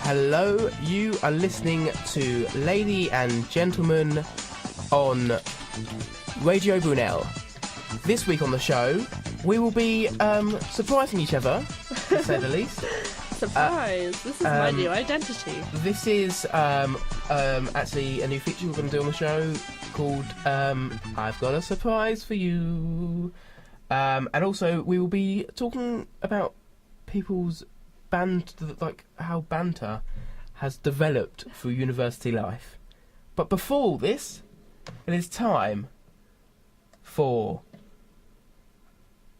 Hello, you are listening to Lady and Gentlemen on Radio Brunel. This week on the show, we will be surprising each other, to say the least. Surprise! This is my new identity. This is actually a new feature we're going to do on the show called I've Got a Surprise for You. And also, we will be talking about people's like how banter has developed through university life. But before all this, it is time for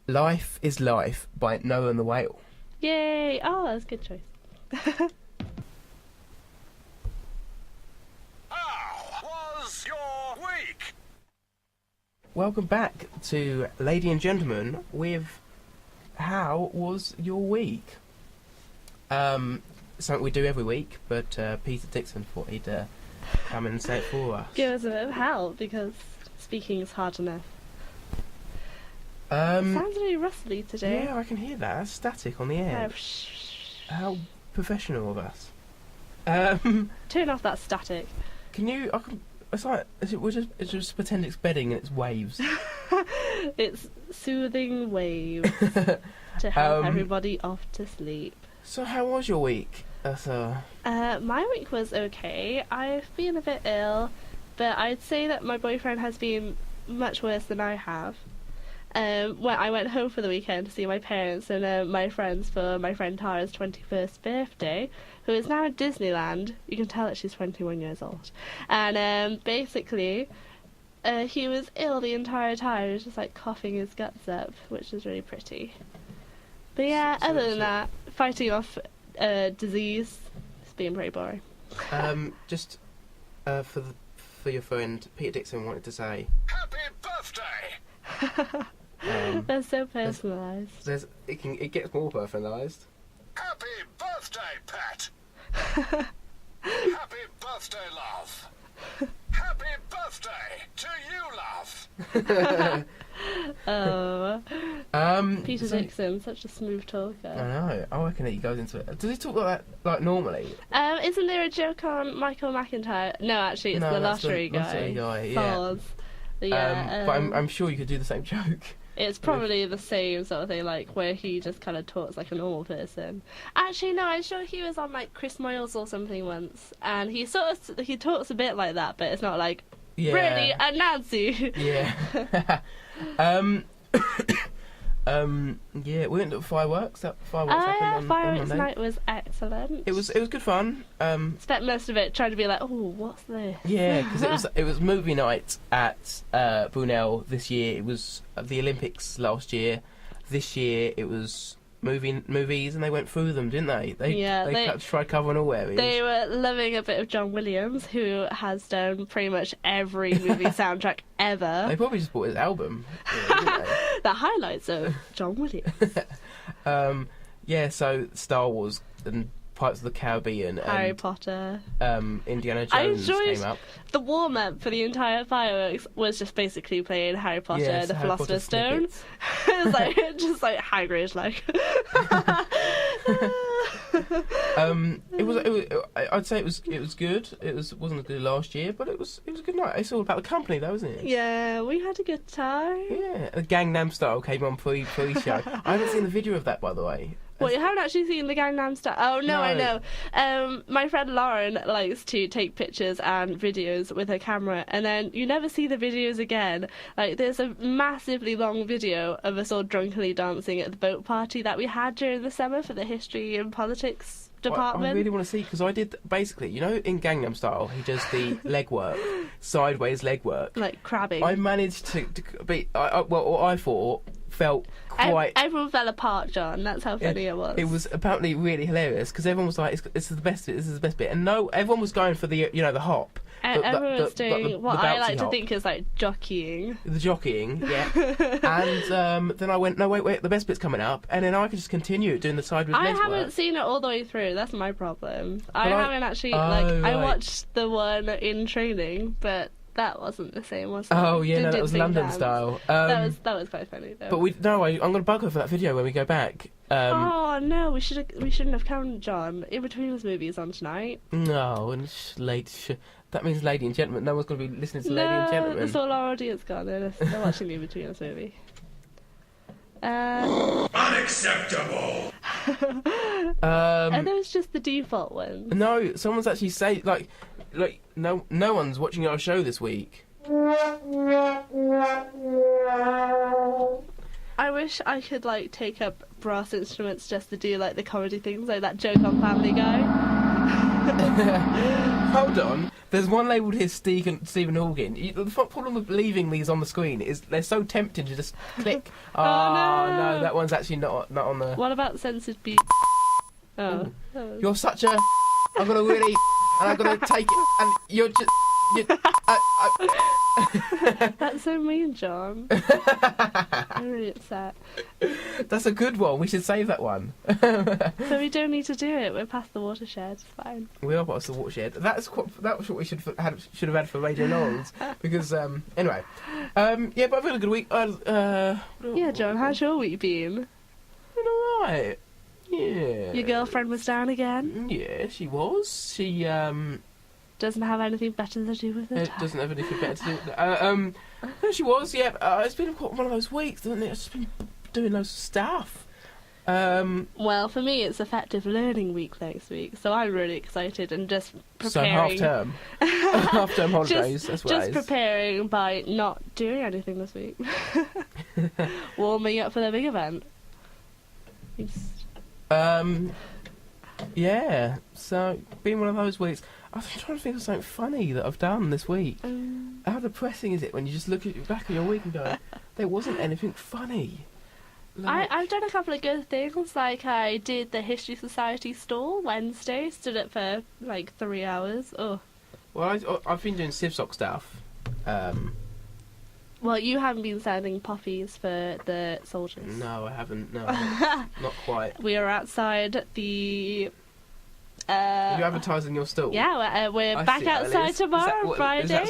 Life is Life by Noah and the Whale. Yay! Oh, that's a good choice. How was your week? Welcome back to Lady and Gentlemen with How Was Your Week? Something we do every week, but Peter Dixon thought he'd come in and say it for us. Give us a bit of help, because speaking is hard enough. Sounds really rustly today. Yeah, I can hear that. That's static on the air. How professional of us. Turn off that static. Can you? It's like it's just pretend it's bedding and it's waves. It's soothing waves to help everybody off to sleep. So, how was your week, Ursula? My week was okay. I've been a bit ill, but I'd say that my boyfriend has been much worse than I have. When I went home for the weekend to see my parents and my friends for my friend Tara's 21st birthday, who is now at Disneyland. You can tell that she's 21 years old. And basically, he was ill the entire time. He was just like coughing his guts up, which was really pretty. But yeah, other than that, fighting off disease, it's been pretty boring. Just for your friend, Peter Dixon wanted to say Happy birthday! They're so personalised. It gets more personalised. Happy birthday, Pat! Happy birthday, love! Happy birthday to you, love! Peter Dixon, such a smooth talker. I know. I reckon he goes into it. Does he talk like that, like normally? Isn't there a joke on Michael McIntyre? No, actually, it's the lottery guy. Lottery guy, yeah. Foz. Yeah. But I'm sure you could do the same joke. It's probably the same sort of thing, like where he just kind of talks like a normal person. Actually, no, I'm sure he was on like Chris Moyles or something once, and he talks a bit like that, but it's not like really a Nancy. Yeah. Yeah, we went to fireworks. Fireworks happened on fireworks Monday. night was excellent. It was good fun. Spent most of it trying to be like, oh, what's this? Yeah, because it was movie night at Brunel this year. It was the Olympics last year. This year it was movies, and they went through them, didn't they? They tried covering all areas. They were loving a bit of John Williams, who has done pretty much every movie soundtrack ever. They probably just bought his album. Didn't they? The highlights of John Williams. Yeah, so Star Wars and Pirates of the Caribbean, Harry Potter, Indiana Jones came up. The warm up for the entire fireworks was just basically playing Harry Potter, the Philosopher's Stone. It was like just like Hagrid, like. I'd say it was good. Wasn't as good last year, but it was a good night. It's all about the company, though, isn't it? Yeah, we had a good time. Yeah, the Gangnam Style came on pre-show. I haven't seen the video of that, by the way. Well, you haven't actually seen the Gangnam Style? Oh, no, I know. My friend Lauren likes to take pictures and videos with her camera, and then you never see the videos again. Like, there's a massively long video of us all drunkenly dancing at the boat party that we had during the summer for the history and politics department. I really want to see, because I did, basically, you know, in Gangnam Style, he does the leg work, sideways leg work. Like crabbing. I managed to be, what I thought felt quite... Everyone fell apart, John. That's how funny it was. It was apparently really hilarious, because everyone was like, this is the best bit, this is the best bit. And no, everyone was going for the, the hop. Everyone was doing what I like to think is like jockeying. The jockeying, yeah. And then I went, no, wait, the best bit's coming up. And then I could just continue doing the sideways I leg work. haven't seen it all the way through. That's my problem. I haven't actually, I watched the one in training, but that wasn't the same, was it? Oh, yeah, no, that was London Style. That was quite funny, though. But I'm going to bug her for that video when we go back. Oh no, we shouldn't have come, John. In Between Us movie is on tonight. No, and that means Lady and Gentleman. No one's going to be listening to Lady and No, Gentleman. that's all our audience got. They're watching the In Between Us movie. Unacceptable! Are those just the default ones? No, someone's actually say like no one's watching our show this week. I wish I could like take up brass instruments just to do like the comedy things, like that joke on Family Guy. Hold on, there's one labelled here, Stephen Hawking. The problem with leaving these on the screen is they're so tempting to just click. Oh, no. That one's actually not on the. What about censored beats? Oh. You're such a. I'm gonna really, and I'm gonna take it, and you're just. That's so mean, John. I'm really upset. That's a good one. We should save that one. So we don't need to do it. We're past the watershed. It's fine. We are past the watershed. That was what we should have had for Radio Knowles. Because anyway, yeah, but I've had a good week. Yeah, John. How's your week been? Been alright. Yeah. Your girlfriend was down again. Yeah, she was. She Doesn't have anything better to do with it. doesn't have anything better to do. No, she was. Yeah, it's been one of those weeks, hasn't it? It's just been doing loads of stuff. Well, for me, it's effective learning week next week, so I'm really excited and just preparing. So half term holidays. That's what just it is. preparing by not doing anything this week, warming up for the big event. Yeah. So been one of those weeks. I was trying to think of something funny that I've done this week. How depressing is it when you just look back at your week and go, there wasn't anything funny. I've done a couple of good things, like I did the History Society stall Wednesday, stood it for like 3 hours. Oh. Well, I've been doing CivSoc stuff. Well, you haven't been sending poppies for the soldiers. No, I haven't. No, not quite. We are outside the... Are you advertising your stall? Yeah, we're I back see how it outside is. tomorrow, Friday. Is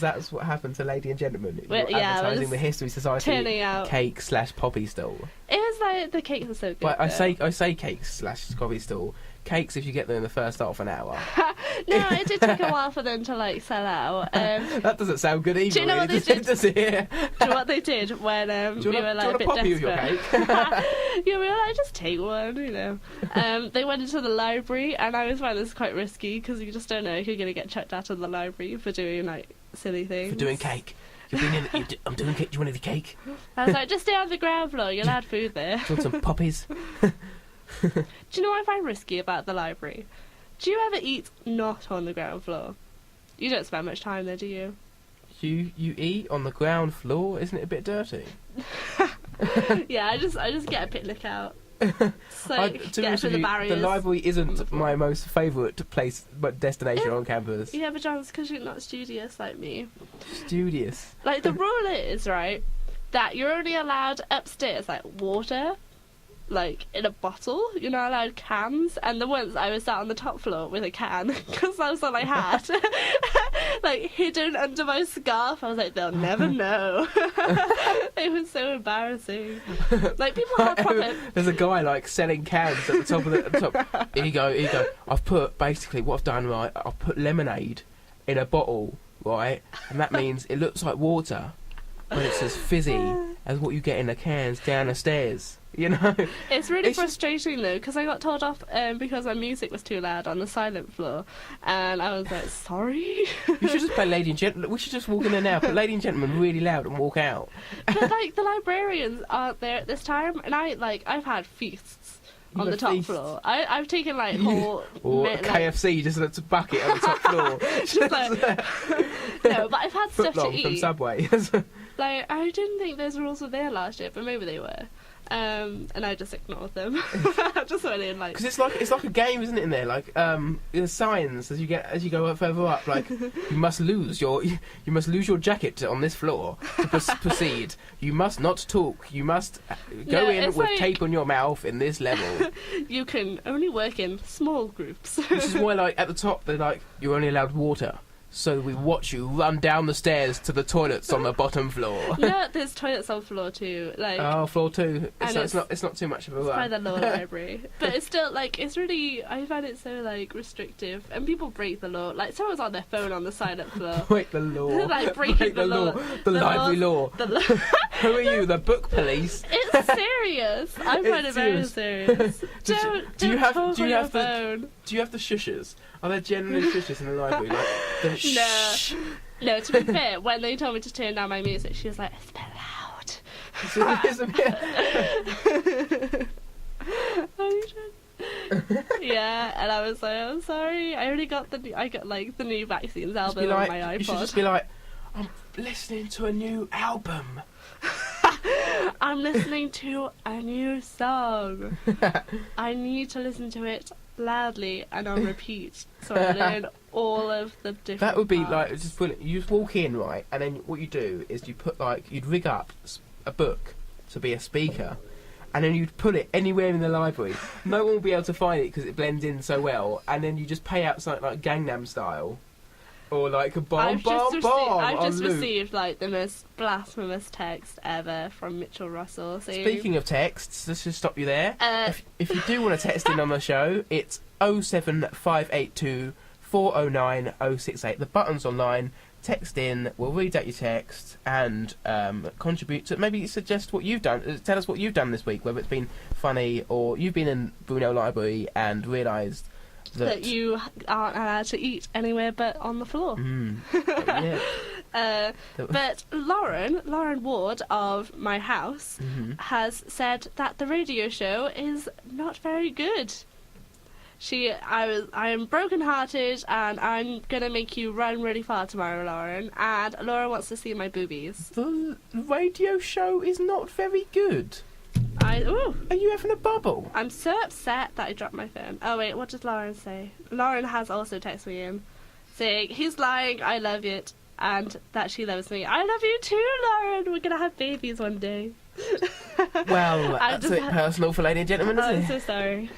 that what happened to Lady and Gentleman? We're Advertising the History Society turning out cake/poppy stall. It was like the cakes are so good. But I though. say cake/poppy stall. Cakes if you get them in the first half an hour. No, it did take a while for them to like sell out. That doesn't sound good either. Do you know what they did? Does it? Do you know what they did when we were like a bit poppy with desperate? your cake? Yeah, we were like, just take one, you know. They went into the library, and I always find this quite risky because you just don't know if you're going to get chucked out of the library for doing like silly things. For doing cake. I'm doing cake. Do you want any cake? I was like, just stay on the ground floor. You'll have food there. Do you want some poppies? Do you know what I find risky about the library? Do you ever eat not on the ground floor? You don't spend much time there, do you? You eat on the ground floor? Isn't it a bit dirty? Yeah, I just get a picnic out. So get through the barriers. The library isn't my most favourite place, but destination on campus. Yeah, but John, it's because you're not studious like me. Studious. Like the rule is right that you're only allowed upstairs like water. Like in a bottle, you're not allowed cans. And the once I was sat on the top floor with a can because that was all I had, like hidden under my scarf. I was like, they'll never know. It was so embarrassing. Like people have proper. There's a guy like selling cans at the top of the top. Here you go. I've put basically what I've done right. I've put lemonade in a bottle, right, and that means it looks like water, but it's as fizzy as what you get in the cans down the stairs. You know, it's really frustrating though because I got told off because my music was too loud on the silent floor, and I was like, sorry. You should just play Lady and Gentleman. We should just walk in there now, put Lady and Gentleman really loud, and walk out. But like the librarians aren't there at this time, and I've had feasts on the top floor. I've taken like whole KFC just a bucket on the top floor. Just like no, but I've had stuff to eat from Subway. Like I didn't think those rules were there last year, but maybe they were. And I just ignored them. I just went in like because it's like a game, isn't it? In there, like there's signs as you go further up. Like you must lose your jacket on this floor to proceed. You must not talk. You must go in with like, tape on your mouth in this level. You can only work in small groups. Which is why, like at the top, they're like you're only allowed water. so we watch you run down the stairs to the toilets on the bottom floor. No, there's toilets on floor 2. Like, Oh, floor 2. And So it's not too much of a it's by run. the law library. But it's still, like, it's really, I find it so, like, restrictive. And people break the law. Like, someone's on their phone on the silent floor. Break the law. Like, breaking the law. The library law. The law. Who are you, the book police? It's serious. I find It's it very serious. serious. Do you have the phone. Do you have the shushers? Are there generally shushers in the library? Like the No. shh. No, to be fair, when they told me to turn down my music, she was like, it's a bit loud. Yeah, and I was like, I'm sorry, I only got the new Vaccines album on my iPod. You should just be like, I'm listening to a new album. I'm listening to a new song. I need to listen to it loudly and on repeat so I learn all of the different That would be parts. like just brilliant. You just walk in, right, and then what you do is you put you'd rig up a book to be a speaker, and then you'd put it anywhere in the library. No one will be able to find it because it blends in so well. And then you just pay out something like Gangnam Style, or like a bomb I've just on loop. received like the most blasphemous text ever from Mitchell Russell saying, Speaking of texts, let's just stop you there. Uh, If you do want to text in on the show, it's 07582 409 068. The button's online. Text in, we'll read out your text and contribute to, maybe suggest what you've done. Tell us what you've done this week, whether it's been funny or you've been in Brunel Library and realised that you aren't allowed to eat anywhere but on the floor. Yeah. But Lauren Ward of My House has said that the radio show is not very good. I am brokenhearted and I'm gonna make you run really far tomorrow, Lauren. And Lauren wants to see my boobies. The radio show is not very good. Ooh, Are you having a bubble? I'm so upset that I dropped my phone. Oh wait, what does Lauren say? Lauren has also texted me in saying he's lying, I love it, and that she loves me. I love you too, Lauren. We're gonna have babies one day. Well, I that's just a bit personal for ladies and gentlemen, I'm isn't it? so sorry.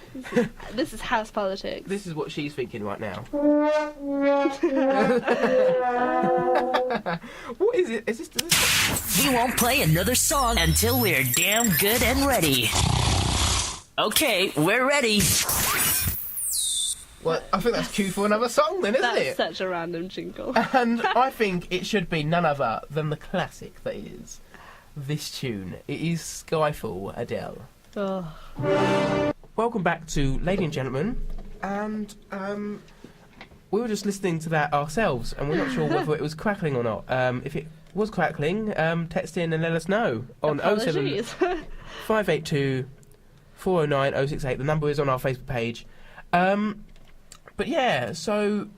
This is house politics. This is what she's thinking right now. What is it? Is this? We won't play another song until we're damn good and ready. Okay, we're ready. Well, I think that's cue for another song then, isn't That's it? such a random jingle. And I think it should be none other than the classic that is this tune. It is Skyfall, Adele. Oh. Welcome back to Ladies and Gentlemen, and we were just listening to that ourselves, and we're not sure whether it was crackling or not. If it was crackling, text in and let us know on 07 Apologies. 582 409 068. The number is on our Facebook page. But yeah, so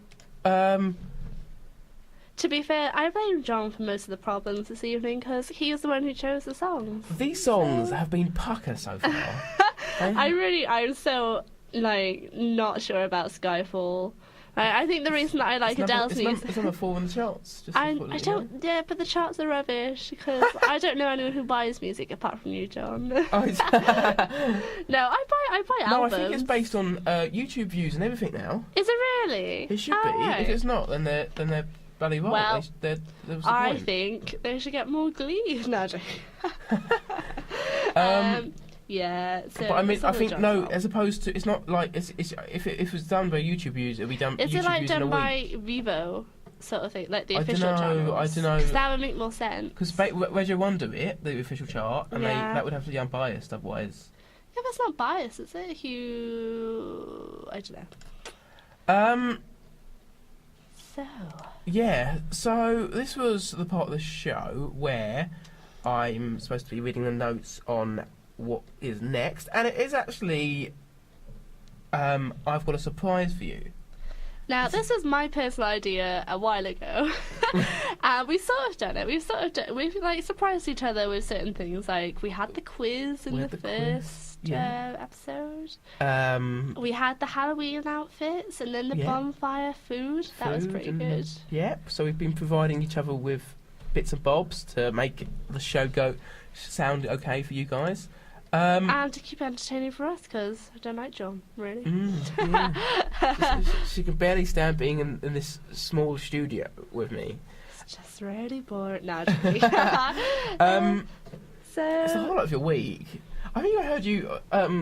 To be fair, I blame John for most of the problems this evening because he was the one who chose the songs. these songs have been pucker so far. I'm so, like, not sure about Skyfall. I think the reason that I like Adele's music... It's number 4 on the charts. Just I to let you know. don't... Yeah, but the charts are rubbish because I don't know anyone who buys music apart from you, John. Oh, it's No, I buy no, I albums. think it's based on YouTube views and everything now. Is it really? It should Oh, be. right. If it's not, then they're bloody right. Well, There was the I point. think they should get more Glee. No, I'm joking. Yeah. So But I mean, it's I all think John's no. fault. As opposed to, it's not like it's if it was done by YouTube views, it'd be done. Is YouTube it like views in done a by week. Vivo sort of thing, like the I official dunno, channels? I dunno. 'Cause that would make more sense. Because Radio One do it, the official chart, and Yeah. that would have to be unbiased otherwise. Yeah, that's not biased, is it? I don't know. So Yeah. So this was the part of the show where I'm supposed to be reading the notes on what is next, and it is actually. I've got a surprise for you. now this was my personal idea a while ago, and we've sort of done it. We've like surprised each other with certain things. Like we had the quiz in We the had the quiz, first yeah. episode. We We had the Halloween outfits, and then the Yeah. bonfire food. That was food pretty and- good. Yep. So we've been providing each other with bits and bobs to make the show sound okay for you guys. And to keep entertaining for us, because I don't like John, really. She can barely stand being in this small studio with me. It's just really boring. No, It's the whole of your week. I think I heard you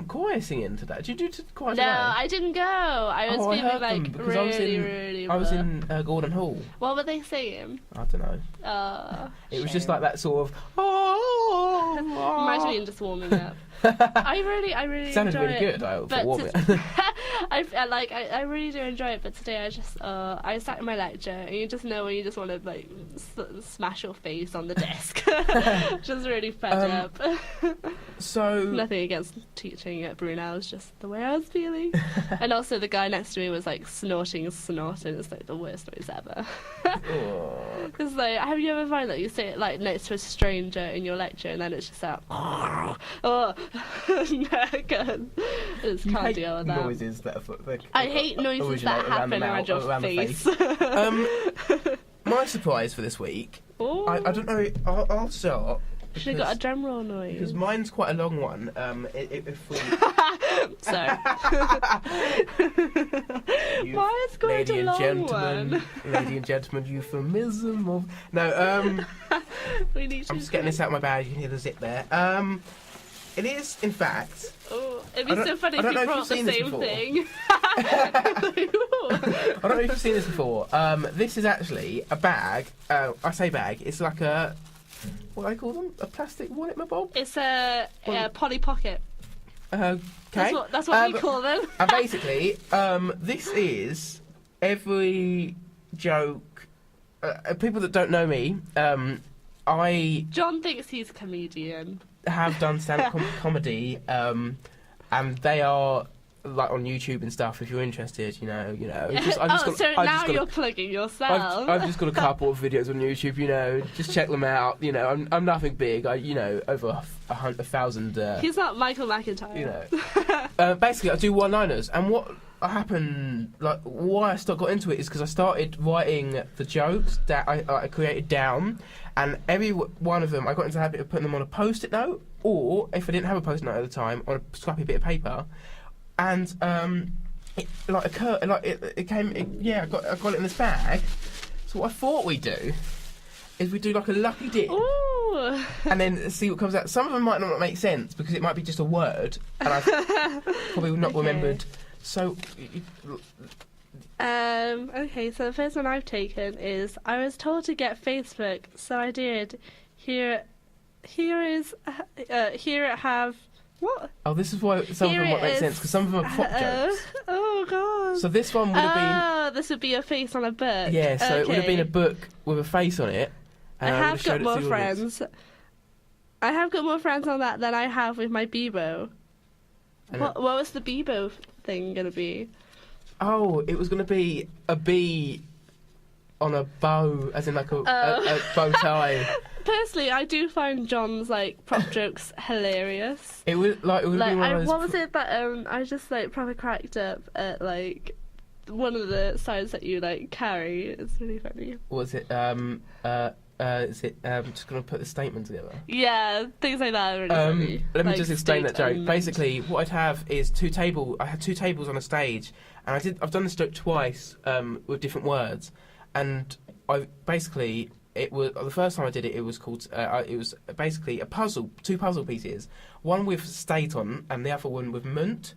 choir singing today. Did you do choir today? No, I didn't go. I was I feeling heard them like because really. I was in Gordon Hall. What were they saying? I don't know. It was just shame. like that sort of. Might have been just warming up. I really It sounded enjoy really it. good. I But warming. I really do enjoy it. But today I sat in my lecture, and you just know when you just want to like smash your face on the desk. Just really fed up. So Nothing against teaching at Brunel, it's just the way I was feeling. And also the guy next to me was like snorting. It's like the worst noise ever. It's like, have you ever find that you sit like next to a stranger in your lecture and then it's just out? Oh, no, God. I just you can't hate deal with that. noises that I hate noises that happen around your face. My surprise for this week. Ooh. I don't know. I'll start. Should have got a drum roll noise. Because mine's quite a long one. If we, So. you- Why is quite lady a and long gentlemen, one? lady and gentlemen, euphemism of no. We need to I'm just getting this out of my bag. You can hear the zip there. It is, in fact. Oh, it'd I be don't- so funny I if don't know you if brought you've the seen this same before. thing. I don't know if you've seen this before. This is actually a bag. I say bag. It's like a. What do I call them? A plastic wallet, my bob? It's a Polly Pocket. Okay. That's what we call them. And basically, this is every joke. People that don't know me, I John thinks he's a comedian. have done stand-up comedy, and they are like on YouTube and stuff. If you're interested, you know. Now you're plugging yourself. I've just got a couple of videos on YouTube. Just check them out. I'm nothing big. Over 1,000. He's not Michael McIntyre. Basically, I do one-liners, and what happened, like why I got into it, is because I started writing the jokes that I created down, and every one of them I got into the habit of putting them on a post-it note, or if I didn't have a post-it note at the time, on a scrappy bit of paper, and I got it in this bag. So what I thought we'd do is we do like a lucky dip. Ooh. And then see what comes out. Some of them might not make sense because it might be just a word, and I've probably not remembered. So, Okay, so the first one I've taken is I was told to get Facebook, so I did. Here it have what? oh, this is why some Here of them might it make is. sense because some of them are prop jokes. Oh god. So this one would have Oh, this would be a face on a book. been so it would have been a Okay. book with a face on it. I And would have showed got it more to the audience. friends. I have got more friends on that than I have with my Bebo. And What was the Bebo thing gonna be? Oh, it was going to be a bee on a bow, as in like a bow tie. Personally, I do find John's like prop jokes hilarious. It would have been one of those. What was it that I just like proper cracked up at like one of the signs that you like carry? It's really funny. Was it? Is it? Just going to put the statement together. Yeah, things like that are really funny. Let me Like, just explain that joke. statement. Basically, what I'd have is I had two tables on a stage, and I've done this joke twice with different words, and it was the first time I did it. It was called. It was basically a puzzle, two puzzle pieces, one with state on, and the other one with munt.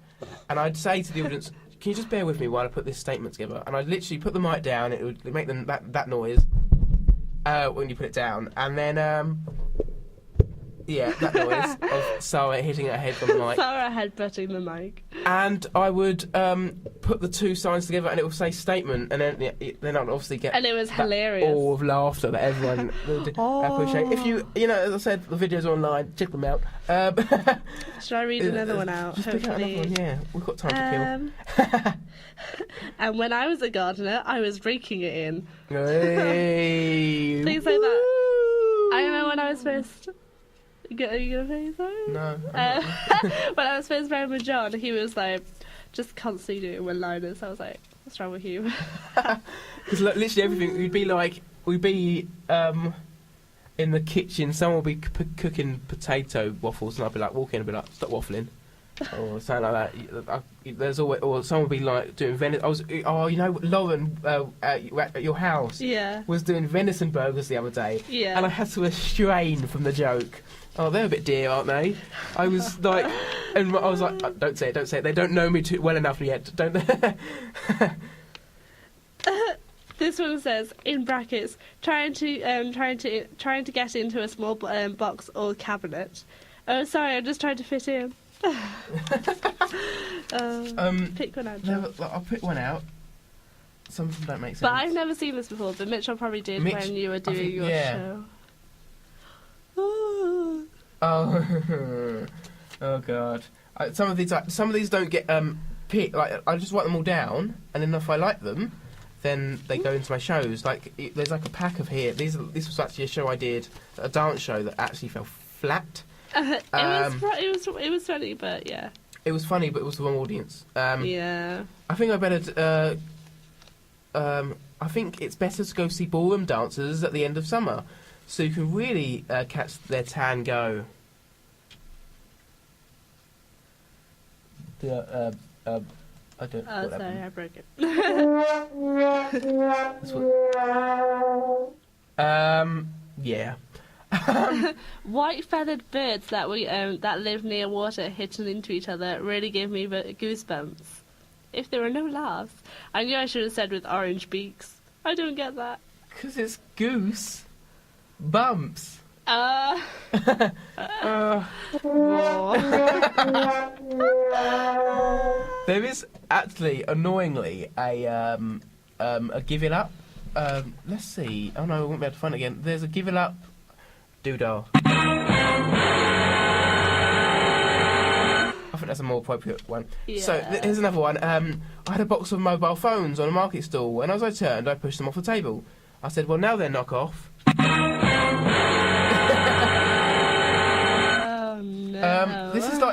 And I'd say to the audience, "Can you just bear with me while I put this statement together?" And I'd literally put the mic down. It would make them that noise when you put it down, and then that noise of Sarah hitting her head on the mic. Sarah headbutting the mic. And I would put the two signs together, and it would say statement, and then I'd obviously get And it was that hilarious. all of laughter that everyone would appreciate. If you as I said, the videos are online. Check them out. Should I read another one out? Just pick out Hopefully. another one. Yeah, we've got time to And when I was a gardener, I was raking it in. kill. Hey, Things like that. woo! I remember when I was first. Are you gonna say something? No. I'm not. When I was first married with John, he was like just constantly doing one-liners. I was like, "What's wrong with you?" Because literally everything we'd be in the kitchen. Someone will be cooking potato waffles, and I'll be like walking, and be like, "Stop waffling," or something like that. There's always, or someone will be like doing venison. Lauren at your house Yeah. was doing venison burgers the other day, Yeah. and I had to restrain from the joke. Oh, they're a bit dear, aren't they? I was like, and I was like, don't say it. They don't know me too well enough yet, don't they? This one says in brackets trying to get into a small box or cabinet. Oh, sorry, I'm just trying to fit in. Pick one out, John. I'll pick one out. Some of them don't make sense. But I've never seen this before. But Mitchell probably did Mitch, when you were I doing think- your yeah. show. Oh, oh God! Some of these don't get picked. Like I just write them all down, and then if I like them, then they go into my shows. Like there's like a pack of here. This was actually a show I did, a dance show that actually fell flat. It was funny, but yeah. It was funny, but it was the wrong audience. Yeah. I think I better. I think it's better to go see ballroom dancers at the end of summer, so you can really catch their tan go. I don't. Oh, what sorry, happened? I broke it. That's what- yeah. White feathered birds that live near water hitting into each other really give me goosebumps. If there were no laughs, I knew I should have said with orange beaks. I don't get that. Because it's goose bumps. There is actually, annoyingly, a give it up. Let's see. Oh no, I won't be able to find it again. There's a give it up doodah. I think that's a more appropriate one. Yeah. So here's another one. I had a box of mobile phones on a market stall, and as I turned, I pushed them off the table. I said, "Well, now they're knock off."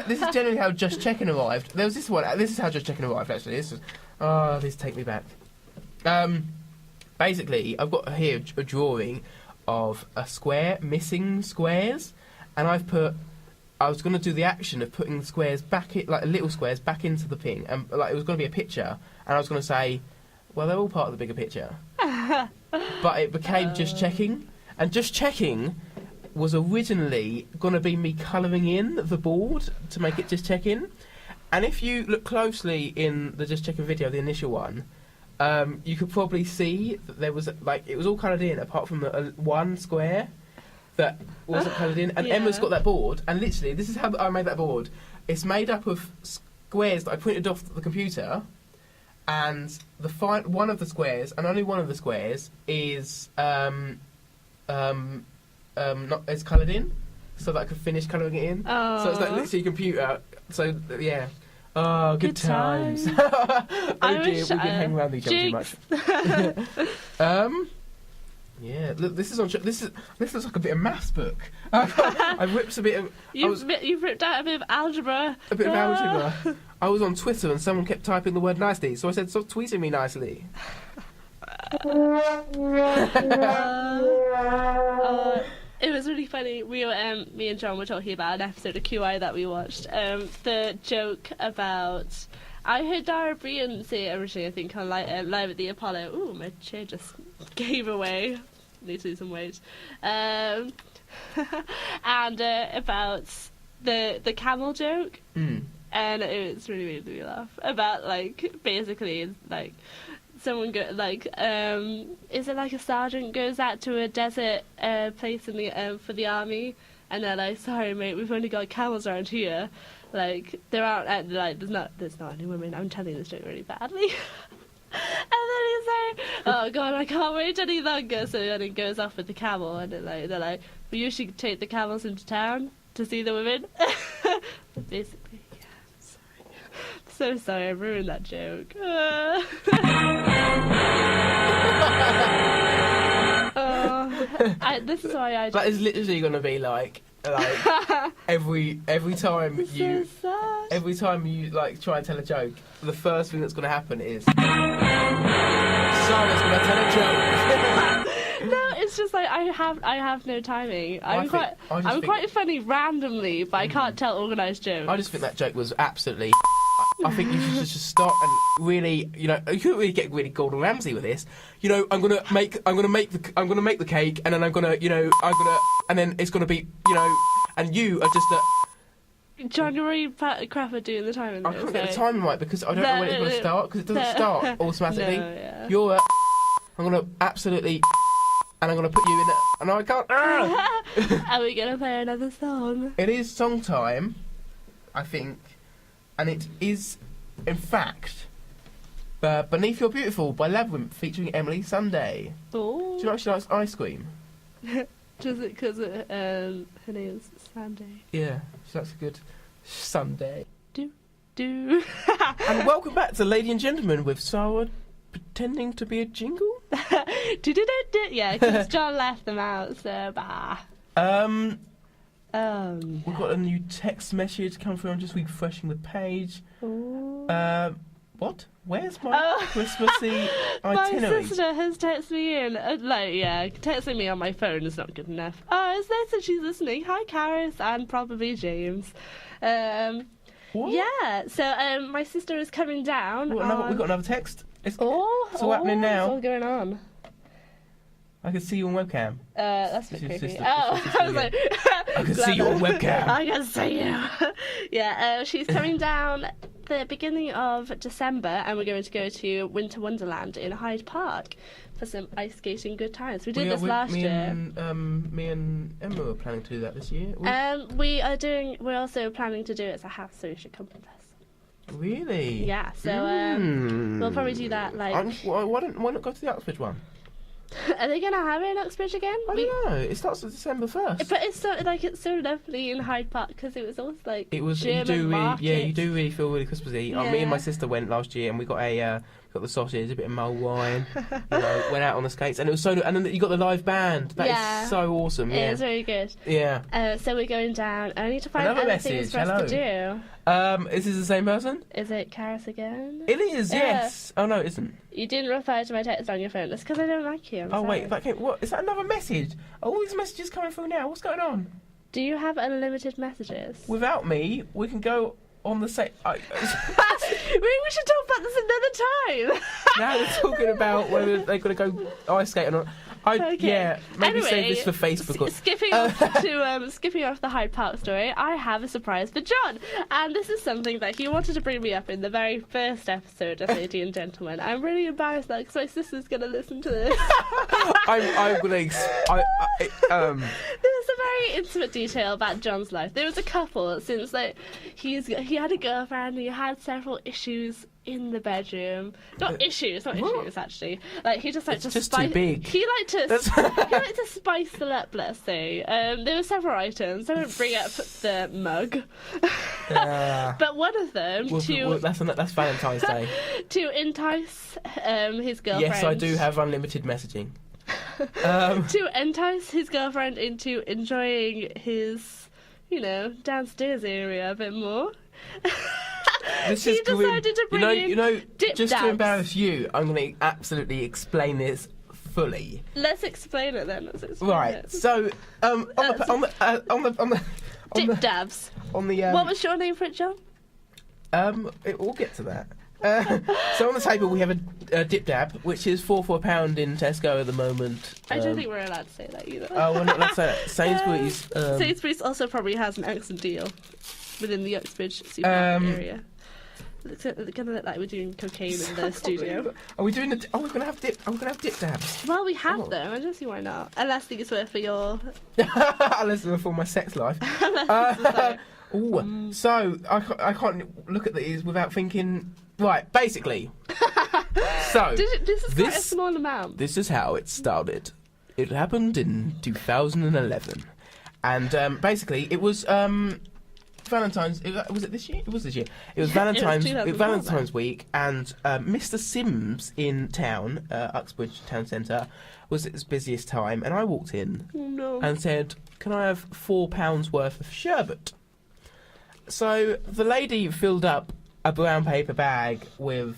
This is generally how Just Checking arrived. There was this one. This is how Just Checking arrived. Actually, these take me back. Basically, I've got here a drawing of a square missing squares, and I was going to do the action of putting the squares back, like little squares, back into the thing, and like it was going to be a picture, and I was going to say, well, they're all part of the bigger picture. But it became Just Checking, and Just Checking was originally going to be me colouring in the board to make it Just Checking, and if you look closely in the Just Checking video, the initial one, you could probably see that there was it was all coloured in apart from one square that wasn't coloured in, and Yeah. Emma's got that board, and literally this is how I made that board. It's made up of squares that I printed off the computer, and one of the squares, and only one of the squares, is is coloured in, so that I could finish colouring it in. So it's like literally a computer. So yeah. Oh, good times. I Dear, wish, we've been hanging around each other too much. Yeah, look, this is on. This looks like a bit of maths book. I ripped a bit of. You've ripped out a bit of algebra. A bit of algebra. I was on Twitter and someone kept typing the word nicely, so I said, "Stop tweeting me nicely." It was really funny. We were, me and John were talking about an episode of QI that we watched. The joke about, I heard Dara Brian say it originally, I think, on Live at the Apollo. Ooh, my chair just gave away. Need to lose some weight. And about the camel joke. Mm. And it was really made me laugh. About basically someone is it like a sergeant goes out to a desert place in the for the army, and they're like, "Sorry, mate, we've only got camels around here. Like there aren't there's not any women. I'm telling this joke really badly." And then he's like, "Oh God, I can't wait any longer." So then he goes off with the camel, and they're like, "Well, you should take the camels into town to see the women." Basically. So sorry, I ruined that joke. This is why I. That is literally going to be like every time It's you so sad. every time you try and tell a joke, the first thing that's going to happen is Sarah's going to tell a joke. No, it's just like I have no timing. I'm quite funny randomly, but I can't tell organised jokes. I just think that joke was absolutely. I think you should just stop and really, you could really get really Gordon Ramsay with this. I'm gonna make the cake, and then and then it's gonna be, and you are just John, you're already crap at doing the timing. I can't get the timing right because I don't know when it's going to start, because it doesn't start automatically. No, yeah. You're I'm going to absolutely, and I'm going to put you in it, and I can't. Are we going to play another song? It is song time, I think, and it is, in fact, Beneath You're Beautiful by Labyrinth featuring Emily Sunday. Oh. Do you know she likes ice cream? Just because her name's Sunday. Yeah, she likes a good Sunday. Do. And welcome back to Lady and Gentlemen with Sarah pretending to be a jingle. Yeah, because John left them out, so bah. We've got a new text message come through. I'm just refreshing the page. Ooh. What? Where's my Christmassy itinerary? My sister has texted me in. Texting me on my phone is not good enough. Oh, it's nice that she's listening. Hi, Karis, and probably James. What? Yeah, so my sister is coming down. We've got another text. It's all happening What's now. all going on? I can see you on webcam. That's a bit It's your creepy. sister- I it's your was like, I can see you on webcam. I can see you. Yeah, she's coming down the beginning of December, and we're going to go to Winter Wonderland in Hyde Park for some ice skating good times. We did this last year. Me and Emma were planning to do that this year. We're also planning to do it as a house, so you should come with us. Really? Yeah, so we'll probably do that like. Why not go to the Uxbridge one? Are they gonna have it in Uxbridge again? I don't know. It starts on December 1st. But it's so lovely in Hyde Park because it was always like It was. German You do markets. really feel really Christmassy. Me and my sister went last year, and we got got the sausage, a bit of mulled wine. Went out on the skates, and it was so. And then you got the live band. That is so awesome. Yeah, it was really good. Yeah. So we're going down. I need to find Another other message. things for us to do. Is this the same person? Is it Karis again? It is. Yes. Oh no, it isn't. You didn't reply to my text on your phone. That's because I don't like you. Wait, what? Is that another message? All these messages coming through now. What's going on? Do you have unlimited messages? Without me, we can go on the same. Maybe we should talk about this another time. Now they're talking about whether they're going to go ice skating or not. Okay. Yeah, maybe Anyway, save this for Facebook. Skipping off the Hyde Park story, I have a surprise for John, and this is something that he wanted to bring me up in the very first episode of Lady and Gentlemen. I'm really embarrassed because my sister's going to listen to this. I'm going to. There's a very intimate detail about John's life. There was a couple since he had a girlfriend. He had several issues in the bedroom. Not issues actually. Like he just It's to just spice. too big. He liked to spice them up. Let's say there were several items. I won't bring up the mug, but one of them that's Valentine's Day. to entice his girlfriend. Yes, I do have unlimited messaging. To entice his girlfriend into enjoying his, downstairs area a bit more. This He is decided to bring in dip just dabs. to embarrass you, I'm going to absolutely explain this fully. Let's explain it then. Right. It. So, on the Dip dabs. on the What was your name for it, John? we'll get to that. So on the table we have a dip dab, which is £4 for a pound in Tesco at the moment. I don't think we're allowed to say that either. Oh, we're not allowed to say that. Sainsbury's. Sainsbury's also probably has an excellent deal within the Uxbridge supermarket area. It's gonna look like we're doing cocaine in the studio. Are we doing we're gonna have dip. Are we gonna have dip dabs? Well, we have them. I don't see why not. Unless these were for your. Unless they're for my sex life. So I can't look at these without thinking. Right, basically. So This is quite a small amount. This is how it started. It happened in 2011, and basically it was Valentine's. Was it this year? It was this year. It was Valentine's week, and Mr. Sims in town, Uxbridge Town Centre, was at its busiest time, and I walked in and said, "Can I have £4 worth of sherbet?" So the lady filled up a brown paper bag with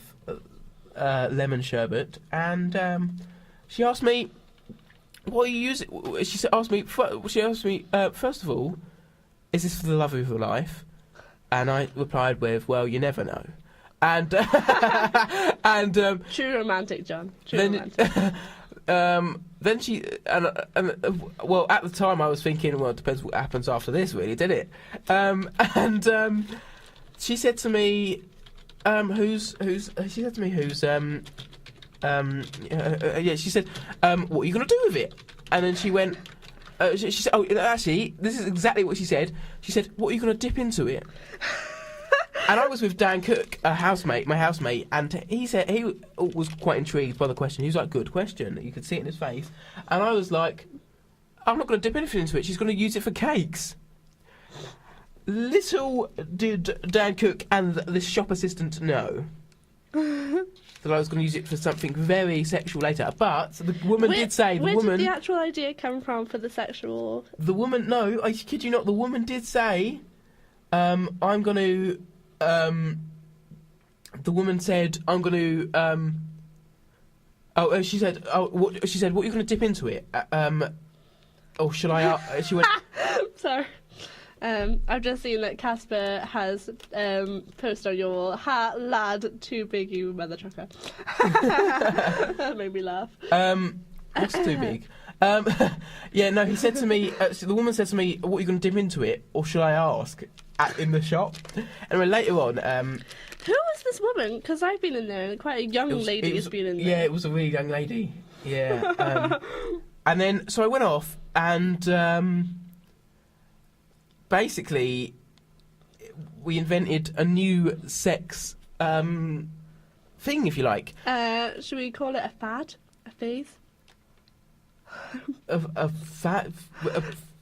lemon sherbet, and she asked me, what are you using? She asked me, first of all, is this for the love of your life? And I replied with, well, you never know. And True romantic, John. True romantic. Then she well, at the time I was thinking, well, it depends what happens after this, really, did it? She said to me, She said, what are you going to do with it? And then she went, she said, oh, actually, this is exactly what she said. She said, what are you going to dip into it? And I was with Dan Cook, my housemate, and he said he was quite intrigued by the question. He was like, good question. You could see it in his face. And I was like, I'm not going to dip anything into it. She's going to use it for cakes. Little did Dan Cook and this shop assistant know that I was going to use it for something very sexual later. But the woman did say... Where did the actual idea come from for the sexual... The woman... No, I kid you not. The woman did say, I'm going to... the woman said, I'm going to... she said, what are you going to dip into it? Shall I... she went... Sorry. I've just seen that Casper has posted on your wall, ha, lad, too big, you mother trucker. That made me laugh. What's too big? Yeah, no, he said to me, the woman said to me, what are you going to dip into it, or shall I ask, in the shop? Anyway, later on... who was this woman? Because I've been in there, and quite a young lady has been in there. Yeah, it was a really young lady. Yeah. And then, so I went off, and... basically, we invented a new sex thing, if you like. Should we call it a fad? A phase?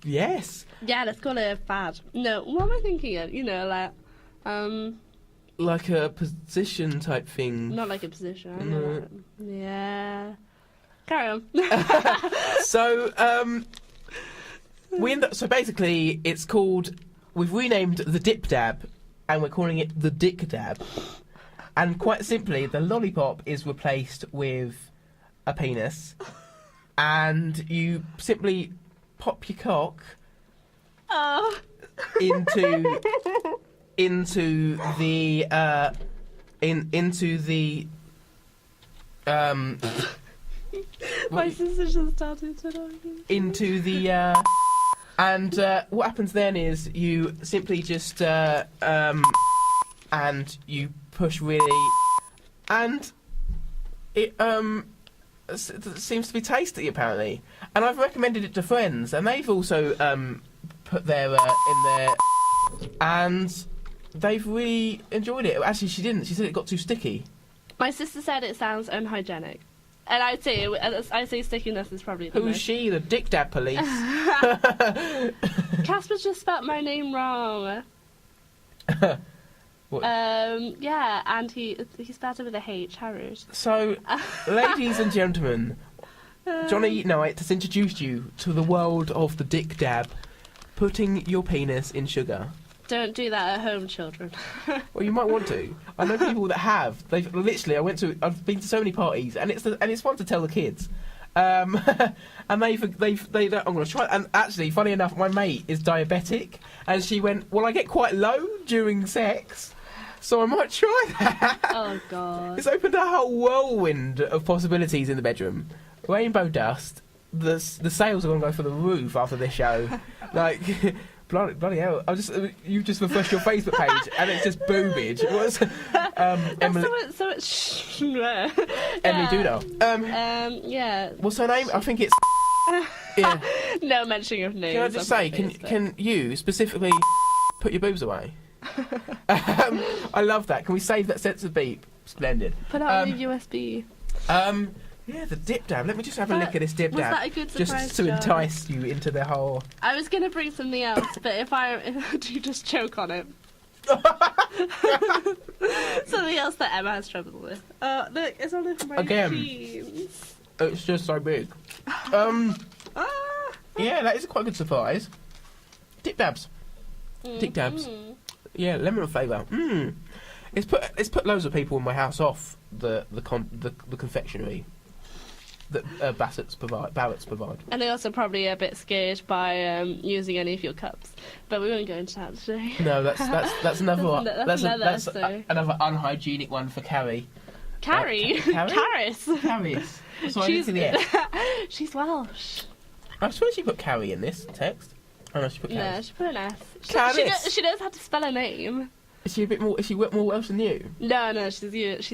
Yes. Yeah, let's call it a fad. No, what am I thinking of? You know, like... like a position type thing. Not like a position. I know that. Yeah. Carry on. So, so basically, it's called... We've renamed the Dip Dab, and we're calling it the Dick Dab. And quite simply, the lollipop is replaced with a penis, and you simply pop your cock into the My sister just started to know. Into the and what happens then is you simply just and you push really, and it seems to be tasty apparently. And I've recommended it to friends, and they've also put their in there, and they've really enjoyed it. Actually, she didn't. She said it got too sticky. My sister said it sounds unhygienic. And I'd say stickiness is probably the Who's most. she? The Dick Dab police? Casper just spelt my name wrong. What? Yeah, and he spelled it with a H, Harold. So, ladies and gentlemen, Johnny Knight has introduced you to the world of the Dick Dab, putting your penis in sugar. Don't do that at home, children. Well, you might want to. I know people that have. They've literally. I've been to so many parties, and it's fun to tell the kids. And I'm going to try. And actually, funny enough, my mate is diabetic, and she went, well, I get quite low during sex, so I might try that. Oh God! It's opened a whole whirlwind of possibilities in the bedroom. Rainbow dust. The sales are going to go for the roof after this show. Like. Bloody hell! You just refreshed your Facebook page and it's just boobage. What's Emily? So it's Emily Duda. Yeah. What's her name? I think it's. Yeah. No mentioning of names. Can I just say, can you specifically put your boobs away? I love that. Can we save that sense of beep? Splendid. Put out the USB. Yeah, the Dip Dab. Let me just have a look at this Dip Dab. Was that a good surprise, just to entice you into the whole... I was going to bring something else, but if you just choke on it. Something else that Emma has trouble with. Look, it's all over my jeans. It's just so big. Yeah, that is quite a good surprise. Dip Dabs. Dip Dabs. Yeah, lemon flavour. It's put loads of people in my house off the confectionery. that Barrett's provide. And they're also probably a bit scared by using any of your cups. But we won't go into that today. No, that's another one. That's another episode. Another unhygienic one for Carrie. Carrie? Carrie? Caris. Carrie. So I didn't see the S. She's Welsh. I swear she put Carrie in this text. Oh no, she put Carrie. No, she put an S. Caris. She knows how to spell her name. Is she a bit more? Is she more Welsh than you? No, she's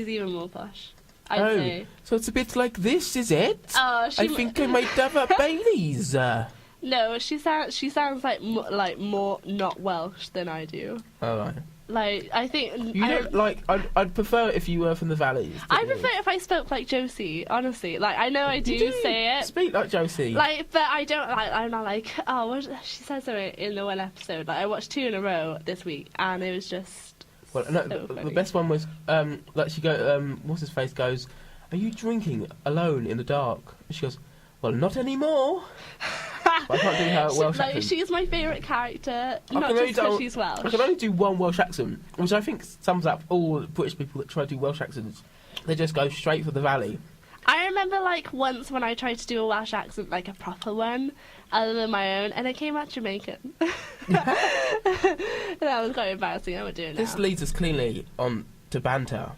even more posh. I'd say. So it's a bit like this, is it? Oh, I think I might have a Bailey's. No, she sounds like more not Welsh than I do. All right. Like, I think... You don't like... I'd prefer it if you were from the valleys. I prefer if I spoke like Josie, honestly. Like, I know I do say it. Speak like Josie. Like, but I don't... Like, I'm not like... Oh, she said something in the one episode. Like, I watched 2 in a row this week, and it was just... Well, no, so the funny. best one was... like, she go... what's his face goes... Are you drinking alone in the dark? And she goes... Well, not anymore. I can't do her Welsh accent. She's my favourite character, I not can only just because do- she's Welsh. I can only do one Welsh accent, which I think sums up all British people that try to do Welsh accents. They just go straight for the valley. I remember, like, once when I tried to do a Welsh accent, like a proper one, other than my own, and it came out Jamaican. That was quite embarrassing. I would do it now. This leads us cleanly on to banter.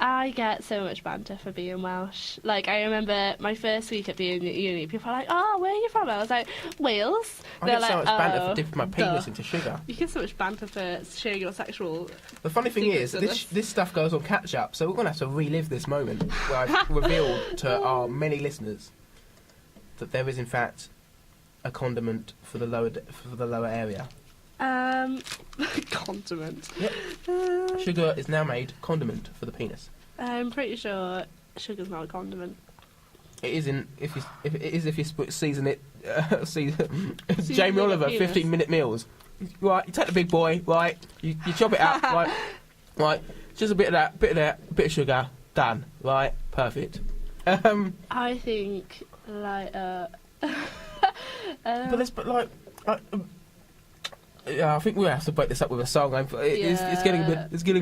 I get so much banter for being Welsh. Like, I remember my first week at being at uni, people are like, oh, where are you from? I was like, Wales. I They're get so like, much banter "Oh, for dipping my penis duh." into sugar. You get so much banter for sharing your sexual... The funny thing is, Secrets of this stuff goes on catch up, so we're going to have to relive this moment where I've revealed to our many listeners that there is, in fact, a condiment for the lower area. Condiment. Yep. Sugar is now made condiment for the penis. I'm pretty sure sugar's not a condiment. It isn't if you season it. Season Jamie it Oliver, with penis. 15-minute meals. Right, you take the big boy. Right, you chop it up. Right, just a bit of that, bit of sugar. Done. Right, perfect. I think, like, yeah, I think we have to break this up with a song. It's getting a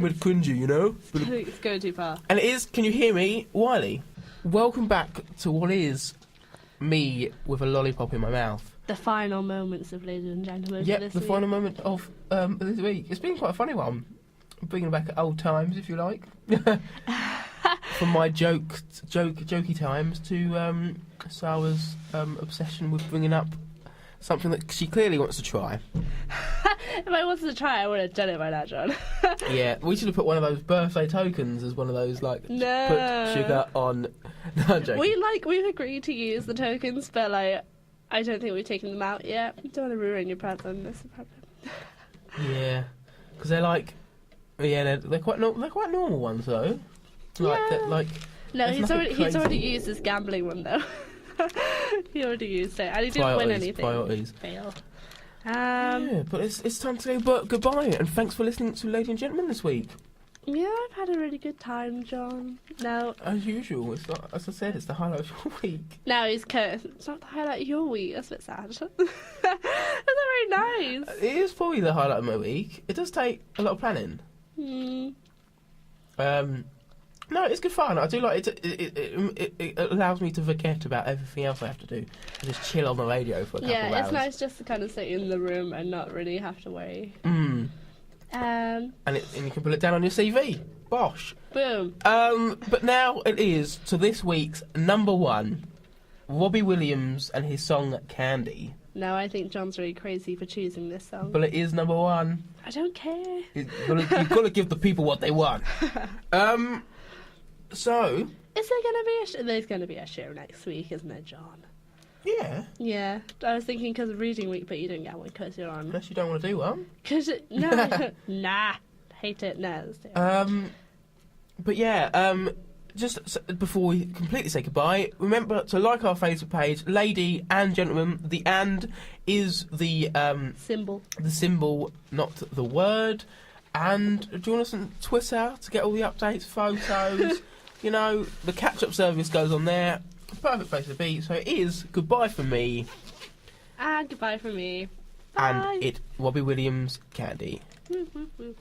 bit cringy, you know. I think it's going too far. And it is. Can you hear me, Wiley? Welcome back to what is me with a lollipop in my mouth. The final moments of Ladies and Gentlemen. for Yep, this the week. final moment of this week. It's been quite a funny one. Bringing back old times, if you like. From my jokey times to Sarah's obsession with bringing up something that she clearly wants to try. If I wanted to try, I would have done it by now, John. Yeah, we should have put one of those birthday tokens as one of those, like, No. put sugar on. No, I'm joking. We've agreed to use the tokens, but like, I don't think we've taken them out yet. Don't want to ruin your present. That's the problem. Yeah, because they're like, yeah, they're quite normal ones though. Like, Yeah. like. No, There's he's nothing already crazy. used his gambling one though. He already used it, and he didn't win anything. Priorities. Fail. Yeah, but it's time to say goodbye, and thanks for listening to Ladies and Gentlemen this week. Yeah, I've had a really good time, John. Now, As usual, it's not, as I said, it's the highlight of your week. now he's cursed. It's not the highlight of your week. That's a bit sad. That's not very nice. It is probably the highlight of my week. It does take a lot of planning. No, it's good fun. I do like it. It allows me to forget about everything else I have to do and just chill on the radio for a couple of Yeah, hours. it's nice just to kind of sit in the room and not really have to worry. And you can put it down on your CV. Bosh. Boom. But now it is to this week's number one, Robbie Williams and his song Candy. Now I think John's really crazy for choosing this song. But it is number one. I don't care. You've got to give the people what they want. So, Is there going to be a there's going to be a show next week, isn't there, John? yeah, Yeah. I was thinking because of reading week, but you didn't get one because you're on. unless you don't want to do one. No, I don't. Nah. Hate it. No. Let's do it. But yeah, just before we completely say goodbye, remember to like our Facebook page, Lady and Gentlemen. The "and" is the symbol, not the word. And join us on Twitter to get all the updates, photos. You know, the catch-up service goes on there. Perfect place to be. So it is goodbye from me. And goodbye from me. Bye. And it Robbie Williams Candy. Woo, woo, woo.